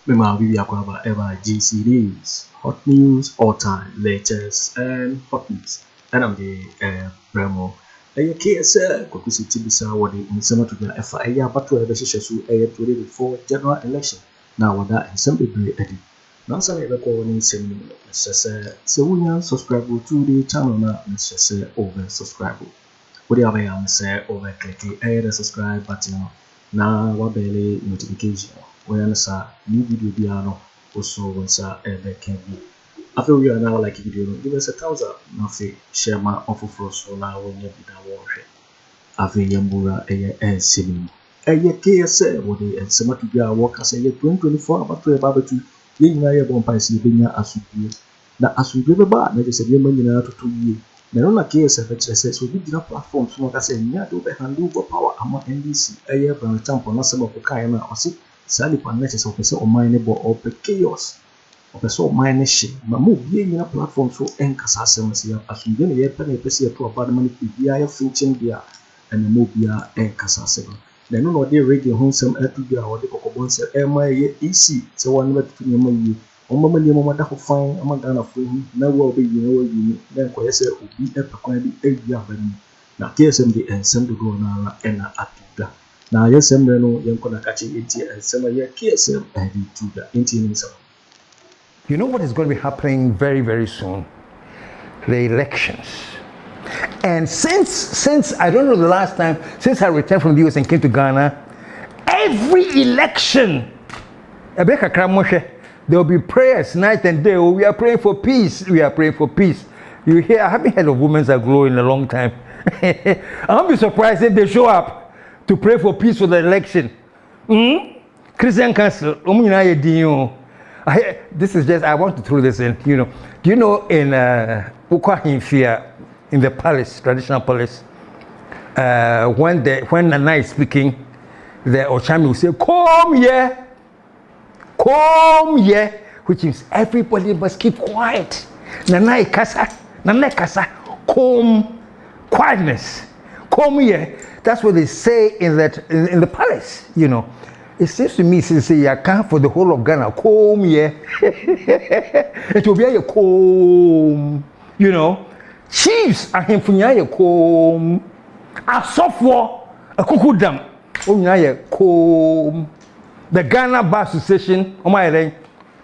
Mema we are ever G series, hot news, all time, latest, and hot news. And I'm the Bremo. KSM, Kwaku Tibisa, what in summer to the FIA, but to have a before general election. Now, what that is simply very edit. Now, some ever calling same so we subscribe to the channel now, necessary over subscribe. What do you have say over clicking the subscribe button? Now, what belly notification. When sa new video biano also once a can be. After we are now like video, give us a thumbs up. Nothing share my offer for so now when you be that warship. After Yambura a Sammy. KSM, what they and some to be our workers a year 2024 about to a barbecue. Yin Aryabon sleeping as we do. Now, as we give a bar, let us say, to 2 years. Now, on a KSM, so we did not platform so much as a HandOver POWER among NDC. A year from the temple, not some of the Kayana or sick. Sally Panettes of a mine or chaos of a so mine ship. Mamu being in a platform so encassas as we didn't yet penny to a parliament via finching beer and a mobia encassas. Then no day radio home some air to be our decobons EC, so one word to your on Mamma who find among Ghana for him, no will be you then Kwese will be a pequendi 8 year. Now, KSM the and some to go now and Atta. Now, yes, I'm no young catching it and some of your KSM and to the Indian. You know what is going to be happening very, very soon? The elections. And since I don't know the last time, since I returned from the US and came to Ghana, every election, there will be prayers night and day. Oh, we are praying for peace. We are praying for peace. You hear, I haven't heard of women's aglow in a long time. I'll be surprised if they show up to pray for peace for the election. Christian Council, this is just, I want to throw this in, Do you know in Ukwa in the palace, traditional palace, when Nana is speaking, the Ochami will say, come here, which means everybody must keep quiet. Nana kasa, come, quietness, come here. That's what they say in the palace, It seems to me, since you account for the whole of Ghana, come here. It will be a comb, Chiefs are him for a comb. A software, a kukudam, comb. The Ghana Bar Association,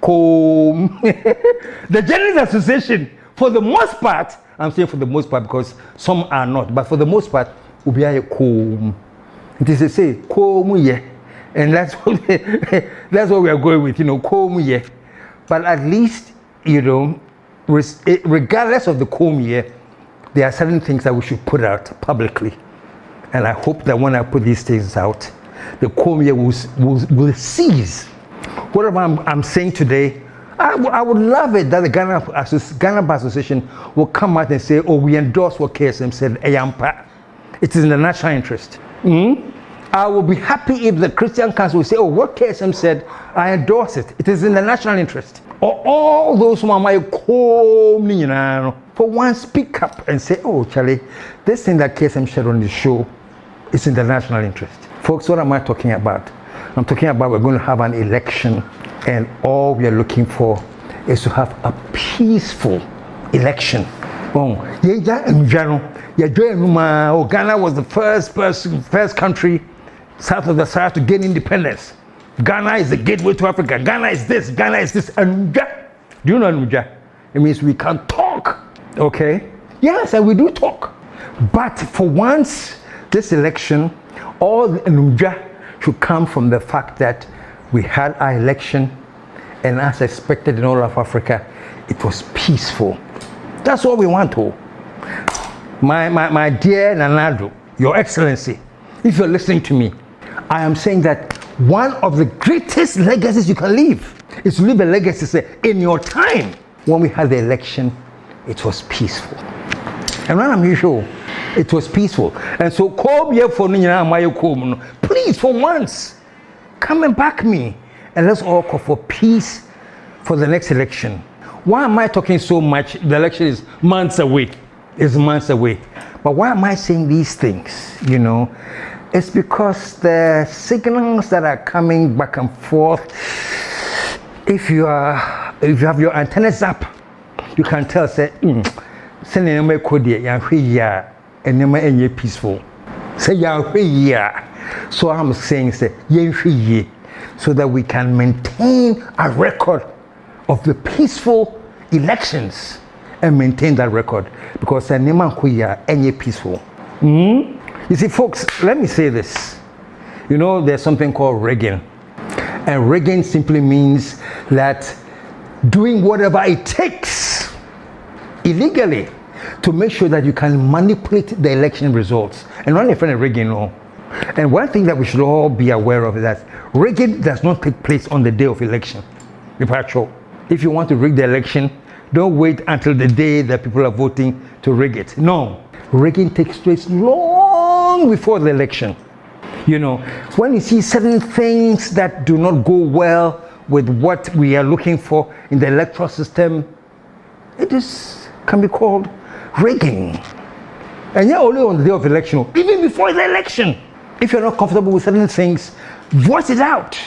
comb. The Journalists Association, for the most part, I'm saying for the most part because some are not, but for the most part, will be a comb. It is to say, comb here. And that's what we are going with, comb here. But at least, regardless of the comb here, there are certain things that we should put out publicly. And I hope that when I put these things out, the comb here will cease. Whatever I'm saying today, I would love it that the Ghana Bar Association will come out and say, oh, we endorse what KSM said, it is in the national interest. I will be happy if the Christian Council will say, oh, what KSM said, I endorse it. It is in the national interest. Or all those who are my for one, speak up and say, oh, Charlie, this thing that KSM shared on the show is in the national interest. Folks, what am I talking about? I'm talking about we're going to have an election, and all we are looking for is to have a peaceful election. Ghana was the first country south of the Sahara to gain independence. Ghana is the gateway to Africa. Ghana is this, and do you know Anuja? It means we can talk, okay? Yes, and we do talk. But for once, this election, all the Anuja should come from the fact that we had our election, and as expected in all of Africa, it was peaceful. That's what we want to. My dear Nanado, Your Excellency, if you're listening to me, I am saying that one of the greatest legacies you can leave is to leave a legacy, say, in your time. When we had the election, it was peaceful. And when I'm sure, it was peaceful. And so, please, for once, come and back me, and let's all call for peace for the next election. Why am I talking so much? The election is months away. It's months away. But why am I saying these things? It's because the signals that are coming back and forth if you have your antennas up, you can tell say send any code here and never any peaceful. Say here. So I'm saying say so that we can maintain a record of the peaceful elections and maintain that record, because any peaceful. You see, folks, let me say this. You know, there's something called rigging, and rigging simply means that doing whatever it takes illegally to make sure that you can manipulate the election results. And not if any rigging, no. And one thing that we should all be aware of is that rigging does not take place on the day of election. If you want to rig the election, don't wait until the day that people are voting to rig it. No, rigging takes place long before the election. You know, when you see certain things that do not go well with what we are looking for in the electoral system, it can be called rigging. And yet only on the day of election, even before the election. If you're not comfortable with certain things, voice it out,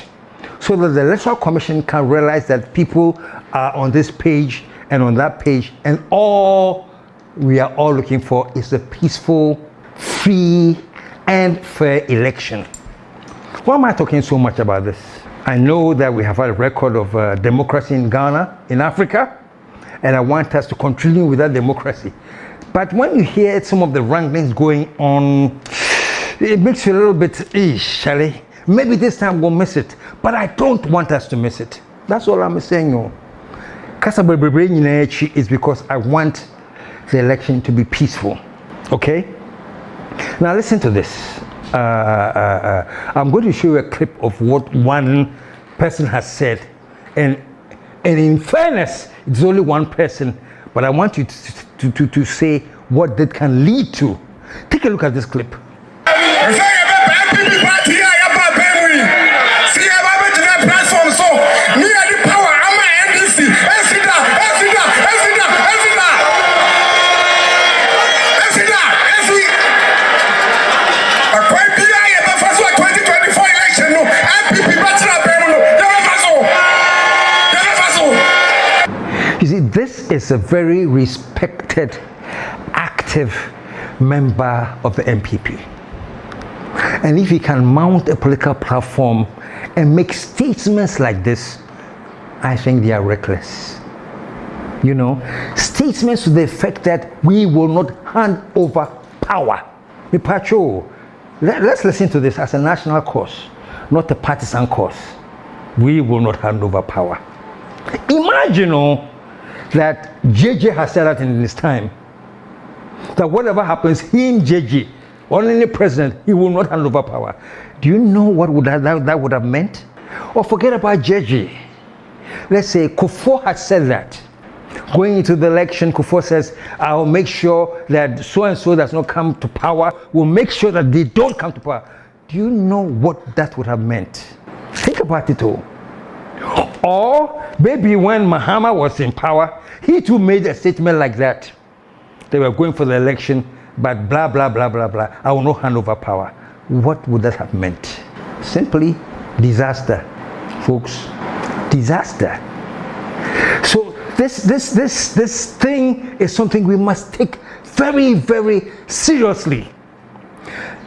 so that the Electoral Commission can realize that people are on this page and on that page, and all we are all looking for is a peaceful, free, and fair election. Why am I talking so much about this? I know that we have had a record of democracy in Ghana, in Africa, and I want us to continue with that democracy. But when you hear some of the wranglings going on, it makes you a little bit, Shally. Maybe this time we'll miss it, but I don't want us to miss it. That's all I'm saying. Is because I want the election to be peaceful. Okay? Now listen to this. I'm going to show you a clip of what one person has said, and in fairness, it's only one person, but I want you to say what that can lead to. Take a look at this clip. You see, this is a very respected, active member of the MPP. And if he can mount a political platform and make statements like this, I think they are reckless. You know, statements to the effect that we will not hand over power. Let's listen to this as a national cause, not a partisan cause. We will not hand over power. Imagine that JJ has said that in his time, that whatever happens, him, JJ, or any president, he will not hand over power. Do you know what that would have meant? Or forget about JJ. Let's say Kufo had said that. Going into the election, Kufo says, I'll make sure that so-and-so does not come to power. We'll make sure that they don't come to power. Do you know what that would have meant? Think about it all. Or maybe when Mahama was in power, he too made a statement like that. They were going for the election, but blah, blah, blah, blah, blah. I will not hand over power. What would that have meant? Simply disaster, folks. Disaster. So this thing is something we must take very, very seriously.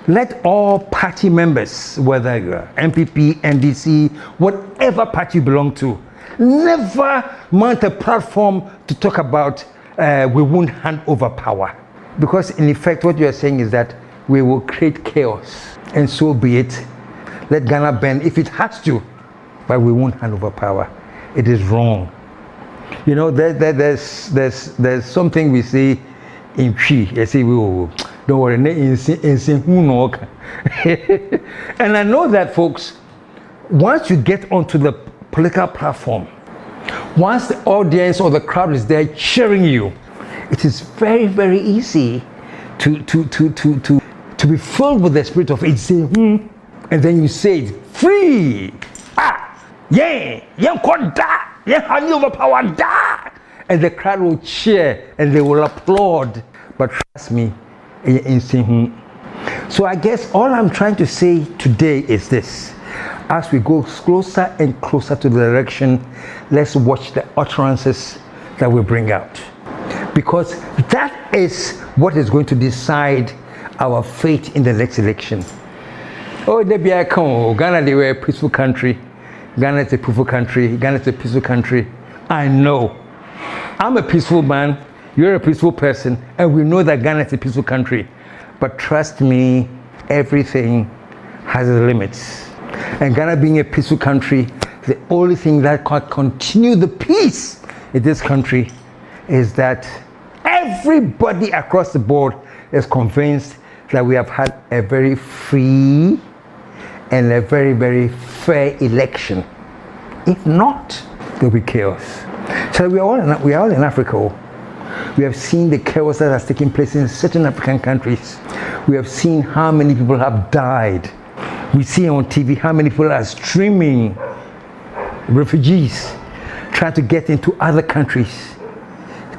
Let all party members, whether you're MPP, NDC, whatever party you belong to, never mount a platform to talk about we won't hand over power. Because in effect, what you are saying is that we will create chaos. And so be it. Let Ghana bend if it has to, but we won't hand over power. It is wrong. You know, there's something we say in Chi. I say, don't worry, and I know that, folks, once you get onto the political platform, once the audience or the crowd is there cheering you, it is very, very easy to be filled with the spirit of it, say, and then you say it, free, hand over power, and the crowd will cheer and they will applaud. But trust me, so I guess all I'm trying to say today is this. as we go closer and closer to the election, let's watch the utterances that we bring out. Because that is what is going to decide our fate in the next election. Oh, Ghana, they were a peaceful country. Ghana is a peaceful country. Ghana is a peaceful country. I know. I'm a peaceful man. You're a peaceful person. And we know that Ghana is a peaceful country. But trust me, everything has limits. And Ghana being a peaceful country, the only thing that can continue the peace in this country is that everybody across the board is convinced that we have had a very free and a very, very fair election. If not, there'll be chaos. So we are all in Africa. We have seen the chaos that has taken place in certain African countries. We have seen how many people have died. We see on TV how many people are streaming, refugees, trying to get into other countries.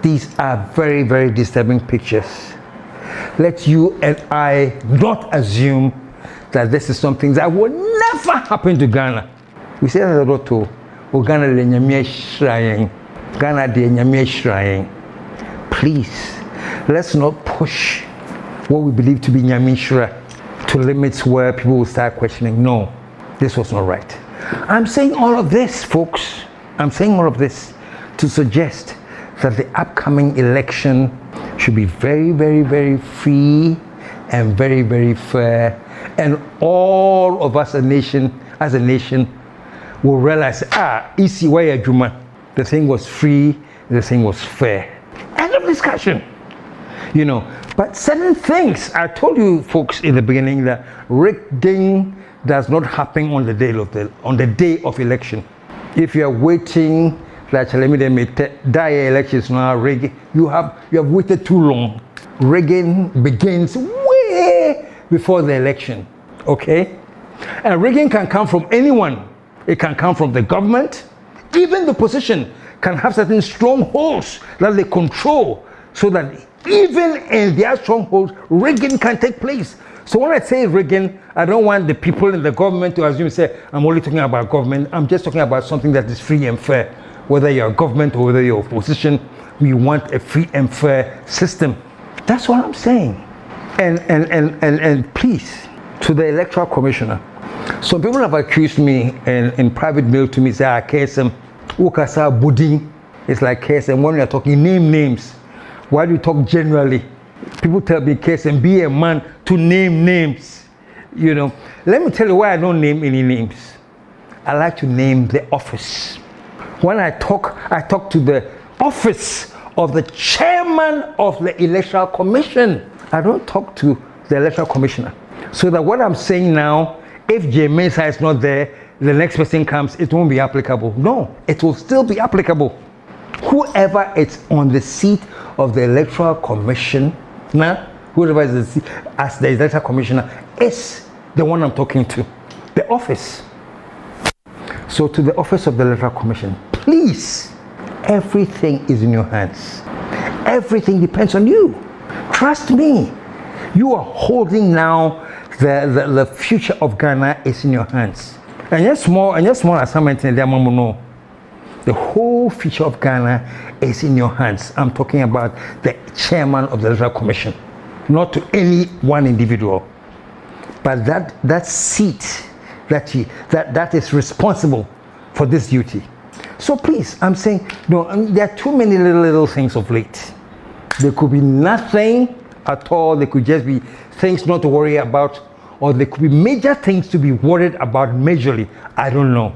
These are very, very disturbing pictures. Let you and I not assume that this is something that will never happen to Ghana. We say that a lot too. Ghana de nyame shrine. Ghana de nyame shrine. Please, let's not push what we believe to be nyame shrine to limits where people will start questioning. No, this was not right. I'm saying all of this, folks. I'm saying all of this to suggest that the upcoming election should be very, very, very free and very, very fair. And all of us as a nation, will realize, isi waya juma, the thing was free, the thing was fair. End of discussion. You know, but certain things, I told you folks in the beginning that rigging does not happen on the day of election. If you are waiting, like elections now, rigging, you have waited too long. Rigging begins way before the election. Okay? And rigging can come from anyone. It can come from the government. Even the opposition can have certain strongholds that they control, so that even in their strongholds, rigging can take place. So when I say rigging, I don't want the people in the government to assume, say, I'm only talking about government. I'm just talking about something that is free and fair. Whether you're government or whether you're opposition, we want a free and fair system. That's what I'm saying. And please, to the electoral commissioner, some people have accused me in private mail to me, say, KSM, Ukasa Budin. It's like KSM, when you're talking names, why do you talk generally? People tell me, KSM, be a man to name names. You know, let me tell you why I don't name any names. I like to name the office. When I talk to the office of the chairman of the electoral commission. I don't talk to the electoral commissioner. So that what I'm saying now, if J. Mensah is not there, the next person comes, it won't be applicable. No, it will still be applicable. Whoever is on the seat of the electoral commission, whoever is the seat as the electoral commissioner, is the one I'm talking to, the office. So to the office of the electoral commission, please, everything is in your hands. Everything depends on you. Trust me. You are holding now the future of Ghana is in your hands. And yes, small assignment in there, no. The whole future of Ghana is in your hands. I'm talking about the chairman of the electoral commission, not to any one individual, but that seat that is responsible for this duty. So please, I'm saying, no, there are too many little things of late. There could be nothing at all. There could just be things not to worry about, or there could be major things to be worried about majorly. I don't know.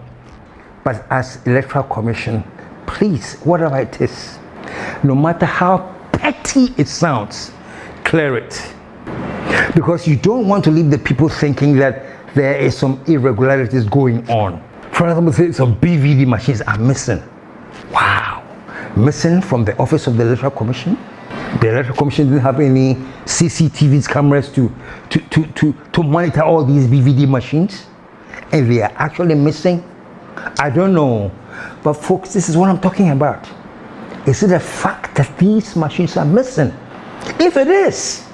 But as electoral commission, please, whatever it is, no matter how petty it sounds, clear it. Because you don't want to leave the people thinking that there is some irregularities going on. For example, say some BVD machines are missing. Wow. Missing from the office of the electoral commission? The electoral commission didn't have any CCTV cameras to monitor all these BVD machines, and they are actually missing. I don't know, but folks, this is what I'm talking about. Is it a fact that these machines are missing? If it is,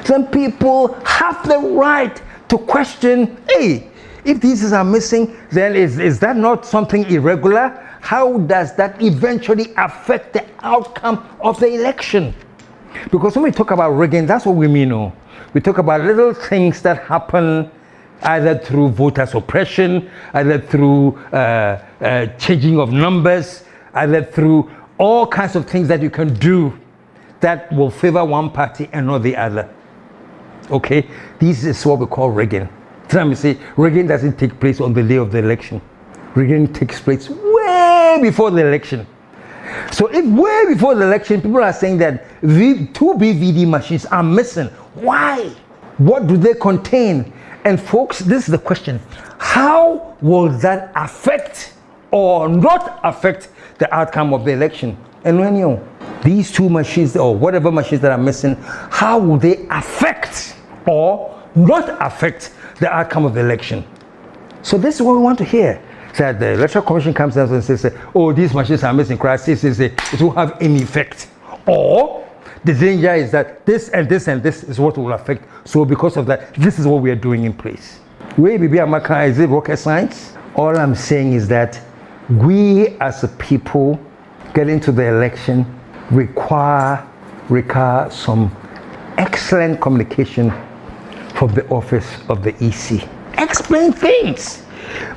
then people have the right to question, hey, If these are missing, then is that not something irregular? How does that eventually affect the outcome of the election? Because when we talk about rigging, that's what we mean. Oh. We talk about little things that happen either through voter suppression, either through changing of numbers, either through all kinds of things that you can do that will favor one party and not the other. Okay, this is what we call rigging. Let me say, rigging doesn't take place on the day of the election. Rigging takes place way before the election. So if way before the election, people are saying that two BVD machines are missing. Why? What do they contain? And folks, this is the question. How will that affect or not affect the outcome of the election? And when you these two machines or whatever machines that are missing, how will they affect or not affect the outcome of the election? So this is what we want to hear. That the Electoral Commission comes out and says, oh, these machines are missing, crisis, it won't have any effect. Or the danger is that this and this and this is what will affect. So because of that, this is what we are doing in place. Is it rocket science? All I'm saying is that we as a people getting to the election require some excellent communication from the office of the EC. Explain things.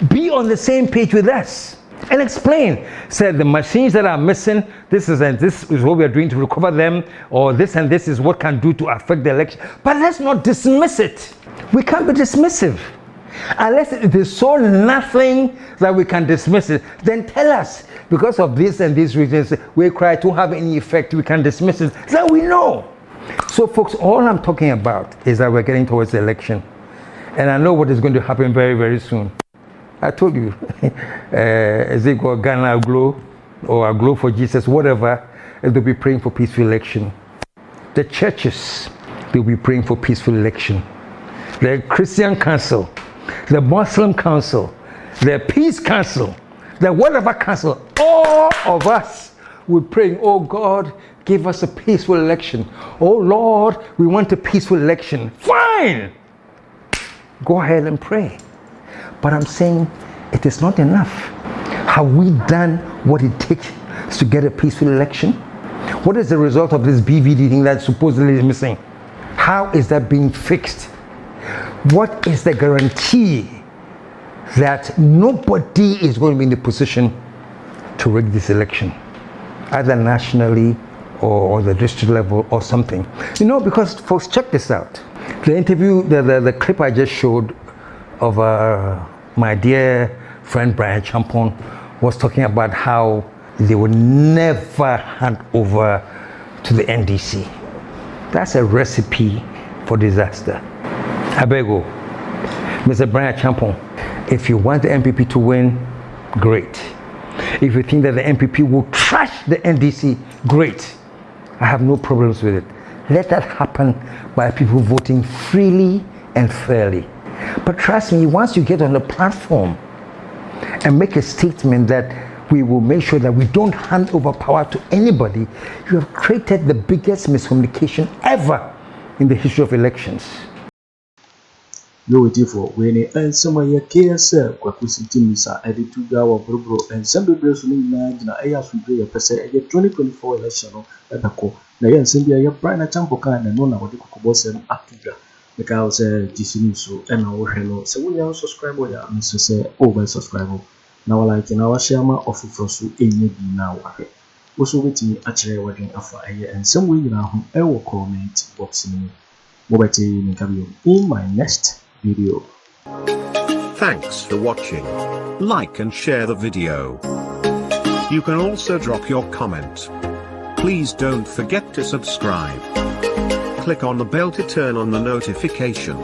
Be on the same page with us and explain. Say the machines that are missing, this is what we are doing to recover them, or this and this is what can do to affect the election. But let's not dismiss it. We can't be dismissive. Unless it is so nothing that we can dismiss it, then tell us because of this and these reasons we cry to have any effect, we can dismiss it. That we know. So folks, all I'm talking about is that we're getting towards the election. And I know what is going to happen very, very soon. I told you, is it called Ghana Glow or a Glow for Jesus, whatever, they'll be praying for peaceful election. The churches, they'll be praying for peaceful election. The Christian Council, the Muslim Council, the Peace Council, the whatever council, all of us will pray, oh God, give us a peaceful election. Oh Lord, we want a peaceful election. Fine! Go ahead and pray. But I'm saying it is not enough. Have we done what it takes to get a peaceful election? What is the result of this BVD thing that supposedly is missing? How is that being fixed? What is the guarantee that nobody is going to be in the position to rig this election, either nationally or the district level or something? You know, because folks, check this out. The interview, the clip I just showed of my dear friend Bryan was talking about how they would never hand over to the NDC. That's a recipe for disaster. I beg you, Mr. Bryan Agyapong, if you want the MPP to win, great. If you think that the MPP will trash the NDC, great. I have no problems with it. Let that happen by people voting freely and fairly. But trust me, once you get on the platform and make a statement that we will make sure that we don't hand over power to anybody, you have created the biggest miscommunication ever in the history of elections. No for when and some of your KSM, Kwaku Annan, edit to go bro, and some people who imagine I have to be a person at 2024 election at the co. Nayan Cindy, Bryan Agyapong, and no, what the Kobo and Atta. The cows so and our hello. So we are subscriber, Mr. Say over subscriber. Now, like in our shama of Frosu, any now. Also, waiting actually working after a year and some way now, I will comment boxing. In my next video. Thanks for watching. Like and share the video. You can also drop your comment. Please don't forget to subscribe. Click on the bell to turn on the notification.